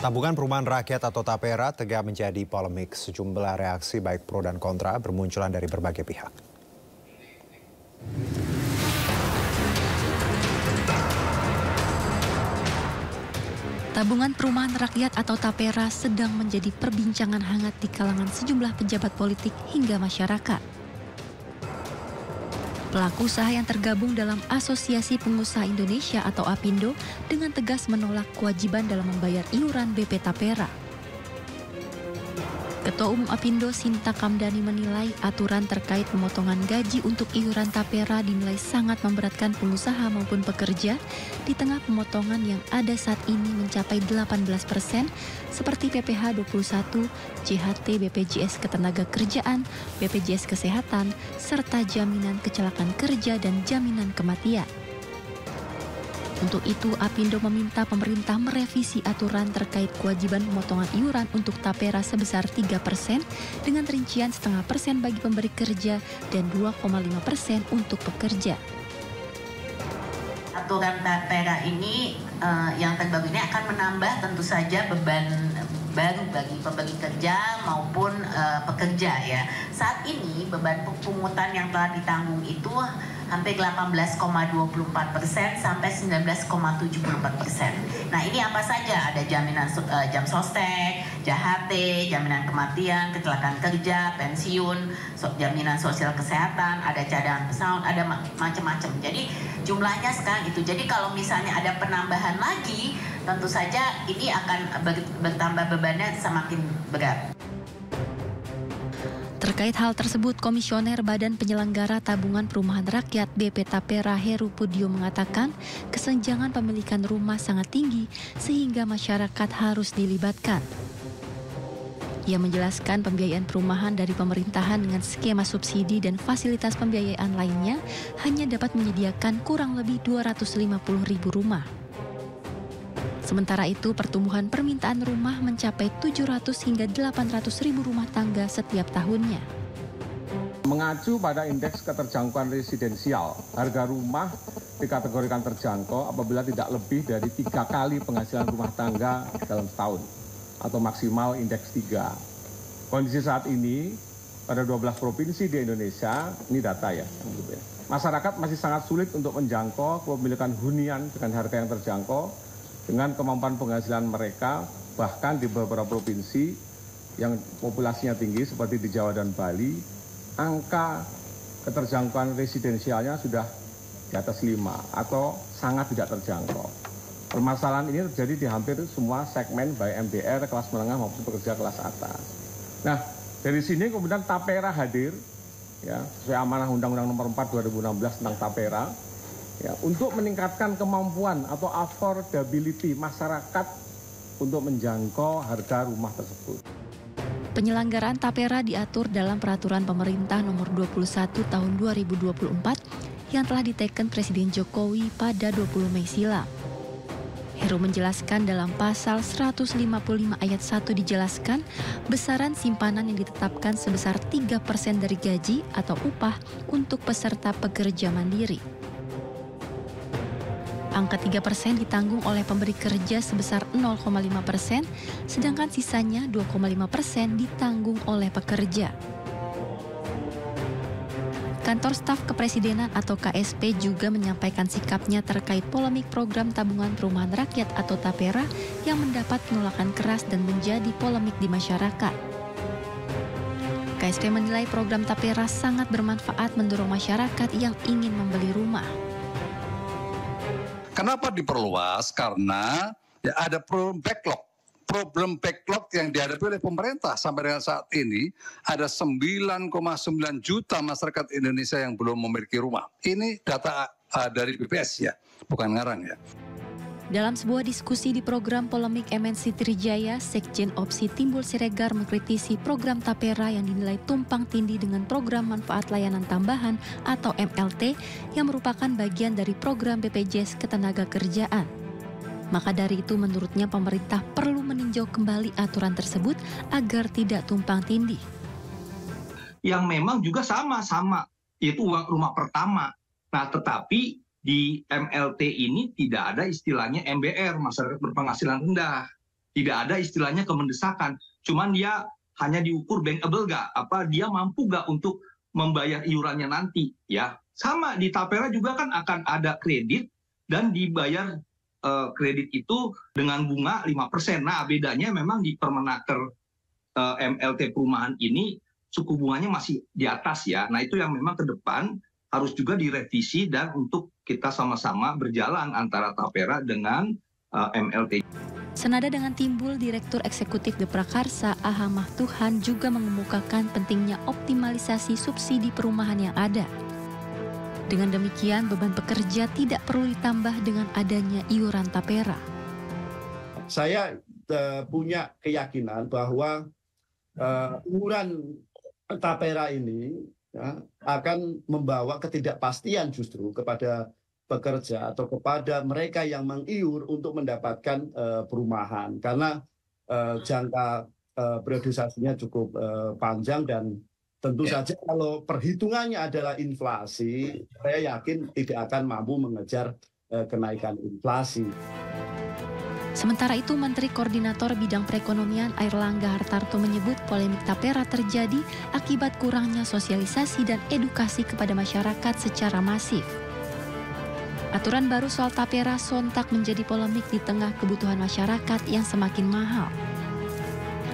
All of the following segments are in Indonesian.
Tabungan Perumahan Rakyat atau TAPERA tengah menjadi polemik. Sejumlah reaksi baik pro dan kontra bermunculan dari berbagai pihak. Tabungan Perumahan Rakyat atau TAPERA sedang menjadi perbincangan hangat di kalangan sejumlah pejabat politik hingga masyarakat. Pelaku usaha yang tergabung dalam Asosiasi Pengusaha Indonesia atau APindo dengan tegas menolak kewajiban dalam membayar iuran BP TAPERA. Ketua Umum APindo Sinta Kamdani menilai aturan terkait pemotongan gaji untuk iuran TAPERA dinilai sangat memberatkan pengusaha maupun pekerja di tengah pemotongan yang ada saat ini mencapai 18% seperti PPh 21, JHT, BPJS Ketenagakerjaan, BPJS Kesehatan, serta jaminan kecelakaan kerja dan jaminan kematian. Untuk itu, APindo meminta pemerintah merevisi aturan terkait kewajiban pemotongan iuran untuk TAPERA sebesar 3% dengan rincian 0,5% bagi pemberi kerja dan 2,5% untuk pekerja. Aturan TAPERA ini yang terbaru ini akan menambah tentu saja beban baru bagi pemberi kerja maupun pekerja ya. Saat ini beban pungutan yang telah ditanggung itu hampir 18,24% sampai 19,74%. Nah ini apa saja? Ada jaminan jam sostek, JHT, jaminan kematian, kecelakaan kerja, pensiun, jaminan sosial kesehatan, ada cadangan pesawat, ada macam-macam. Jadi jumlahnya sekarang itu. Jadi kalau misalnya ada penambahan lagi, tentu saja ini akan bertambah bebannya semakin berat. Terkait hal tersebut, Komisioner Badan Penyelenggara Tabungan Perumahan Rakyat BP TAPERA Heru Pudio mengatakan kesenjangan pemilikan rumah sangat tinggi sehingga masyarakat harus dilibatkan. Ia menjelaskan pembiayaan perumahan dari pemerintahan dengan skema subsidi dan fasilitas pembiayaan lainnya hanya dapat menyediakan kurang lebih 250.000 rumah. Sementara itu, pertumbuhan permintaan rumah mencapai 700 hingga 800.000 rumah tangga setiap tahunnya. Mengacu pada indeks keterjangkauan residensial, harga rumah dikategorikan terjangkau apabila tidak lebih dari 3 kali penghasilan rumah tangga dalam setahun, atau maksimal indeks 3. Kondisi saat ini, pada 12 provinsi di Indonesia, ini data ya, masyarakat masih sangat sulit untuk menjangkau kepemilikan hunian dengan harga yang terjangkau, dengan kemampuan penghasilan mereka, bahkan di beberapa provinsi yang populasinya tinggi seperti di Jawa dan Bali, angka keterjangkauan residensialnya sudah di atas 5 atau sangat tidak terjangkau. Permasalahan ini terjadi di hampir semua segmen baik MDR, kelas menengah maupun pekerja kelas atas. Nah, dari sini kemudian TAPERA hadir, ya, sesuai amanah Undang-Undang Nomor 4 2016 tentang TAPERA, ya, untuk meningkatkan kemampuan atau affordability masyarakat untuk menjangkau harga rumah tersebut. Penyelenggaraan TAPERA diatur dalam Peraturan Pemerintah Nomor 21 Tahun 2024 yang telah diteken Presiden Jokowi pada 20 Mei silam. Heru menjelaskan dalam pasal 155 ayat 1 dijelaskan besaran simpanan yang ditetapkan sebesar 3% dari gaji atau upah untuk peserta pekerja mandiri. Angka 3% ditanggung oleh pemberi kerja sebesar 0,5%, sedangkan sisanya 2,5% ditanggung oleh pekerja. Kantor Staf Kepresidenan atau KSP juga menyampaikan sikapnya terkait polemik program Tabungan Perumahan Rakyat atau TAPERA yang mendapat penolakan keras dan menjadi polemik di masyarakat. KSP menilai program TAPERA sangat bermanfaat mendorong masyarakat yang ingin membeli rumah. Kenapa diperluas? Karena ya ada problem backlog yang dihadapi oleh pemerintah sampai dengan saat ini ada 9,9 juta masyarakat Indonesia yang belum memiliki rumah. Ini data dari BPS ya, bukan ngarang ya. Dalam sebuah diskusi di program polemik MNC Trijaya, Sekjen Opsi Timbul Siregar mengkritisi program TAPERA yang dinilai tumpang tindih dengan program manfaat layanan tambahan atau MLT yang merupakan bagian dari program BPJS Ketenagakerjaan. Maka dari itu menurutnya pemerintah perlu meninjau kembali aturan tersebut agar tidak tumpang tindih. Yang memang juga sama-sama, yaitu uang rumah pertama. Nah tetapi di MLT ini tidak ada istilahnya MBR, masyarakat berpenghasilan rendah. Tidak ada istilahnya kemendesakan. Cuman dia hanya diukur bankable nggak, dia mampu nggak untuk membayar iurannya nanti, ya. Sama di Tapera juga kan akan ada kredit dan dibayar kredit itu dengan bunga 5%. Nah, bedanya memang di Permenaker MLT perumahan ini suku bunganya masih di atas ya. Nah, itu yang memang ke depan harus juga direvisi dan untuk kita sama-sama berjalan antara Tapera dengan MLT. Senada dengan Timbul, Direktur Eksekutif Geprakarsa AH Mahtuhan juga mengemukakan pentingnya optimalisasi subsidi perumahan yang ada. Dengan demikian, beban pekerja tidak perlu ditambah dengan adanya iuran Tapera. Saya punya keyakinan bahwa iuran Tapera ini ya, akan membawa ketidakpastian justru kepada pekerja atau kepada mereka yang mengiur untuk mendapatkan perumahan karena jangka periodisasinya cukup panjang dan tentu saja kalau perhitungannya adalah inflasi, saya yakin tidak akan mampu mengejar kenaikan inflasi. Sementara itu, Menteri Koordinator Bidang Perekonomian Airlangga Hartarto menyebut polemik Tapera terjadi akibat kurangnya sosialisasi dan edukasi kepada masyarakat secara masif. Aturan baru soal Tapera sontak menjadi polemik di tengah kebutuhan masyarakat yang semakin mahal.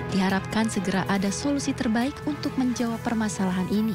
Diharapkan segera ada solusi terbaik untuk menjawab permasalahan ini.